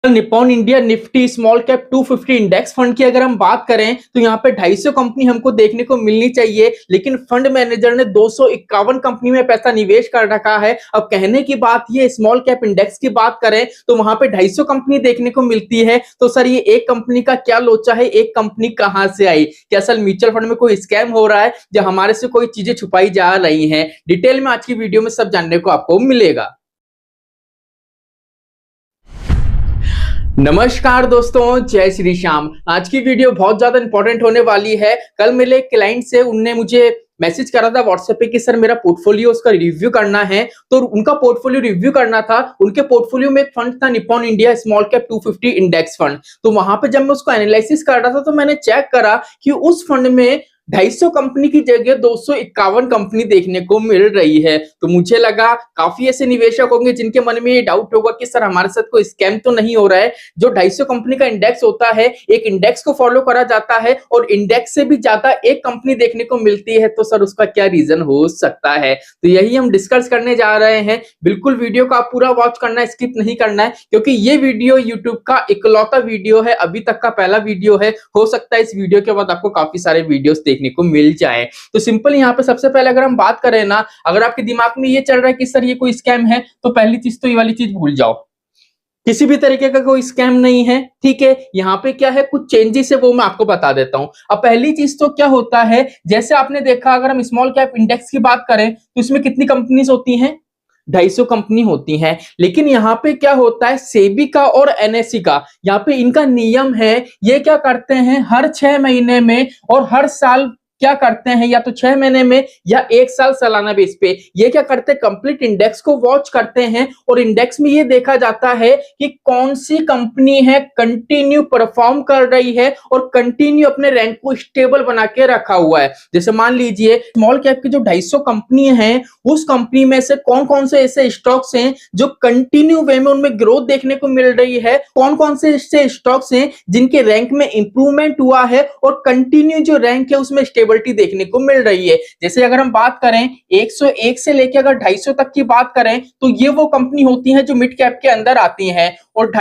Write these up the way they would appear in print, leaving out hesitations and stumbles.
Nippon India Nifty small cap 250 index fund की अगर हम बात करें तो यहाँ पे 250 कंपनी हमको देखने को मिलनी चाहिए, लेकिन फंड मैनेजर ने 251 कंपनी में पैसा निवेश कर रखा है। अब कहने की बात ये स्मॉल कैप इंडेक्स की बात करें तो वहां पे 250 कंपनी देखने को मिलती है। तो सर ये एक कंपनी का क्या लोचा है, एक कंपनी कहां से आई? क्या असल म्यूचुअल फंड में कोई स्कैम हो रहा है या हमारे से कोई चीजें छुपाई जा रही हैं? डिटेल में आज की वीडियो में सब जानने को आपको मिलेगा। नमस्कार दोस्तों, जय श्री श्याम। आज की वीडियो बहुत ज्यादा इंपॉर्टेंट होने वाली है। कल मेरे क्लाइंट से उनने मुझे मैसेज करा था व्हाट्सएप पे कि सर मेरा पोर्टफोलियो उसका रिव्यू करना है। तो उनका पोर्टफोलियो रिव्यू करना था। उनके पोर्टफोलियो में एक फंड था Nippon India small cap 250 index fund. तो वहां पे जब मैं उसको एनालिसिस कर रहा था तो मैंने चेक करा कि उस फंड में 250 कंपनी की जगह 251 कंपनी देखने को मिल रही है। तो मुझे लगा काफी ऐसे निवेशक होंगे जिनके मन में ये डाउट होगा कि सर हमारे साथ कोई स्कैम तो नहीं हो रहा है। जो 250 कंपनी का इंडेक्स होता है, एक इंडेक्स को फॉलो करा जाता है और इंडेक्स से भी ज्यादा एक कंपनी देखने को मिलती है, तो सर उसका क्या रीजन हो सकता है? तो यही हम डिस्कस करने जा रहे हैं। बिल्कुल वीडियो को आप पूरा वॉच करना है, स्किप नहीं करना है, क्योंकि ये वीडियो यूट्यूब का इकलौता वीडियो है, अभी तक का पहला वीडियो है। हो सकता है इस वीडियो के बाद आपको काफी सारे वीडियोस देखने को मिल जाए। तो सिंपल यहाँ पे सबसे पहले अगर हम बात करें ना, अगर आपके दिमाग में ये चल रहा है कि सर ये कोई स्कैम है, तो पहली चीज तो ये वाली चीज भूल जाओ। किसी भी तरीके का कोई स्कैम नहीं है, ठीक है। यहाँ पे क्या है, कुछ चेंजेस है, वो मैं आपको बता देता हूं। अब पहली चीज तो क्या होता है, जैसे आपने देखा अगर हम स्मॉल कैप इंडेक्स की बात करें तो इसमें कितनी कंपनीज होती हैं? 250 कंपनी होती हैं। लेकिन यहाँ पे क्या होता है, सेबी का और एनएसई का, यहाँ पे इनका नियम है, ये क्या करते हैं हर 6 महीने में और हर साल क्या करते हैं, या तो 6 महीने में या 1 साल सालाना बेस पे ये क्या करते हैं, कंप्लीट इंडेक्स को वॉच करते हैं। और इंडेक्स में ये देखा जाता है कि कौन सी कंपनी है कंटिन्यू परफॉर्म कर रही है और कंटिन्यू अपने रैंक को स्टेबल बना के रखा हुआ है। जैसे मान लीजिए स्मॉल कैप की जो 250 कंपनी है, उस कंपनी में से कौन कौन से ऐसे स्टॉक्स हैं जो कंटिन्यू वे में उनमें ग्रोथ देखने को मिल रही है, कौन कौन से ऐसे स्टॉक्स हैं जिनके रैंक में इंप्रूवमेंट हुआ है और कंटिन्यू जो रैंक है उसमें स्टेबिलिटी देखने को मिल रही है। जैसे अगर हम बात करें 101 से लेकर अगर 250 तक की बात करें तो ये वो कंपनी होती है जो मिड कैप के अंदर आती हैं, और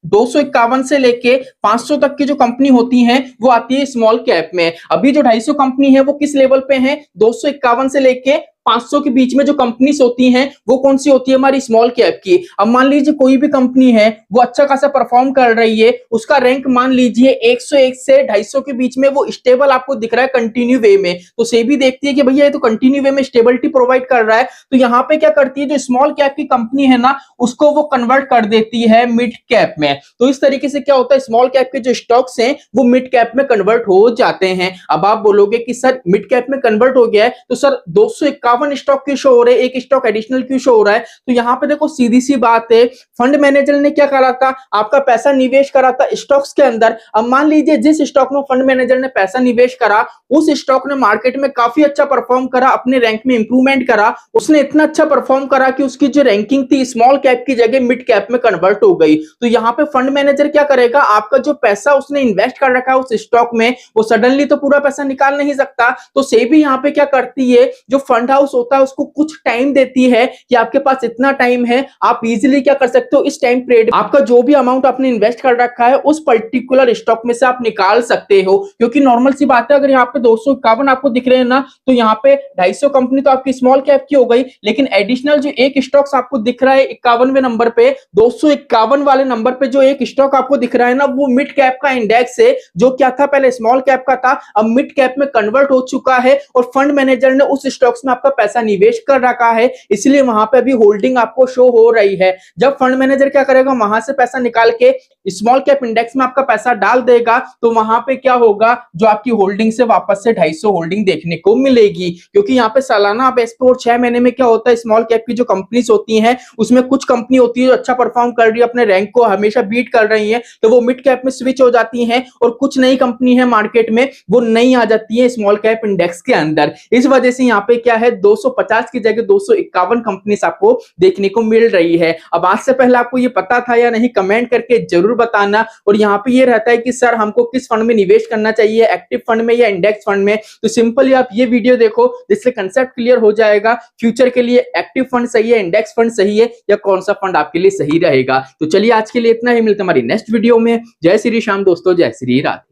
251 से लेके 500 तक की जो कंपनी होती हैं वो आती है स्मॉल कैप में। अभी जो 250 कंपनी है वो किस लेवल पे है, 251 से लेके 500 के बीच में जो कंपनीज होती हैं वो कौन सी होती है, हमारी स्मॉल कैप की। अब मान लीजिए कोई भी कंपनी है वो अच्छा खासा परफॉर्म कर रही है, उसका रैंक मान लीजिए 101 से 250 के बीच में वो स्टेबल आपको दिख रहा है कंटिन्यू वे में, तो सेबी देखती है कि भैया ये तो कंटिन्यू वे में स्टेबिलिटी प्रोवाइड कर रहा है। तो यहाँ पे क्या करती है, जो स्मॉल कैप की कंपनी है ना उसको वो कन्वर्ट कर देती है मिड कैप में। तो इस तरीके से क्या होता है, स्मॉल कैप के जो स्टॉक्स हैं वो मिड कैप में कन्वर्ट हो जाते हैं। अब आप बोलोगे कि सर मिड कैप में कन्वर्ट हो गया है तो सर 251 स्टॉक क्यों शो हो रहे हैं, एक स्टॉक एडिशनल क्यों शो हो रहा है? तो यहाँ पे देखो सीधी सी बात है, फंड मैनेजर ने क्या करा था, आपका पैसा निवेश करा था स्टॉक्स के अंदर। अब मान लीजिए जिस स्टॉक में फंड मैनेजर ने पैसा निवेश करा उस स्टॉक ने मार्केट में काफी अच्छा परफॉर्म करा, अपने रैंक में इंप्रूवमेंट करा, उसने इतना अच्छा परफॉर्म करा कि उसकी जो रैंकिंग थी स्मॉल कैप की जगह मिड कैप में कन्वर्ट हो गई। तो यहाँ पे फंड मैनेजर क्या करेगा, आपका जो पैसा उसने इन्वेस्ट कर रखा है उस स्टॉक में, वो सडनली तो पूरा पैसा निकाल नहीं सकता। तो सेबी यहाँ पे क्या करती है, जो फंड हाउस होता है उसको कुछ टाइम देती है कि आपके पास इतना टाइम है, आप इजीली क्या कर सकते हो, इस टाइम पीरियड आपका जो भी अमाउंट आपने इन्वेस्ट कर रखा है उस पर्टिकुलर स्टॉक में से आप निकाल सकते हो। क्योंकि नॉर्मल सी बात है, अगर यहाँ पे 251 आपको दिख रहे हैं ना, तो यहाँ पे 250 कंपनी तो आपकी स्मॉल कैप की हो गई, लेकिन एडिशनल जो एक स्टॉक्स आपको दिख रहा है 51वें नंबर पे, 251 वाले नंबर पे जो एक स्टॉक आपको दिख रहा है ना, वो मिड कैप का इंडेक्स है, जो क्या था पहले स्मॉल कैप का था, अब मिड कैप में कन्वर्ट हो चुका है और फंड मैनेजर ने उस स्टॉक्स में आपका पैसा निवेश कर रखा है, इसलिए वहां पे अभी होल्डिंग आपको शो हो रही है। जब फंड मैनेजर क्या करेगा, वहां से पैसा निकाल के स्मॉल कैप इंडेक्स में आपका पैसा डाल देगा, तो वहां पे क्या होगा, जो आपकी होल्डिंग से वापस से 250 होल्डिंग देखने को मिलेगी। क्योंकि यहाँ पे सालाना बेस पे और 6 महीने में क्या होता है, स्मॉल कैप की जो कंपनीज होती हैं उसमें कुछ कंपनी होती है जो अच्छा परफॉर्म कर रही है, अपने रैंक को हमेशा बीट कर रही है, तो वो मिड कैप में स्विच हो जाती है, और कुछ नई कंपनी है मार्केट में वो नई आ जाती है स्मॉल कैप इंडेक्स के अंदर। इस वजह से यहाँ पे क्या है, 250 की जगह 251 कंपनीज आपको देखने को मिल रही है। अब आज से पहले आपको ये पता था या नहीं, कमेंट करके जरूर बताना। और यहाँ पे ये रहता है कि सर हमको किस फंड में निवेश करना चाहिए, एक्टिव फंड में या इंडेक्स फंड में, तो सिंपली आप ये वीडियो देखो जिससे कंसेप्ट क्लियर हो जाएगा फ्यूचर के लिए एक्टिव फंड सही है, इंडेक्स फंड सही है या कौन सा फंड आपके लिए सही रहेगा। तो चलिए आज के लिए इतना ही, मिलते हैं हमारी नेक्स्ट वीडियो में। जय श्री श्याम दोस्तों, जय श्री राधे।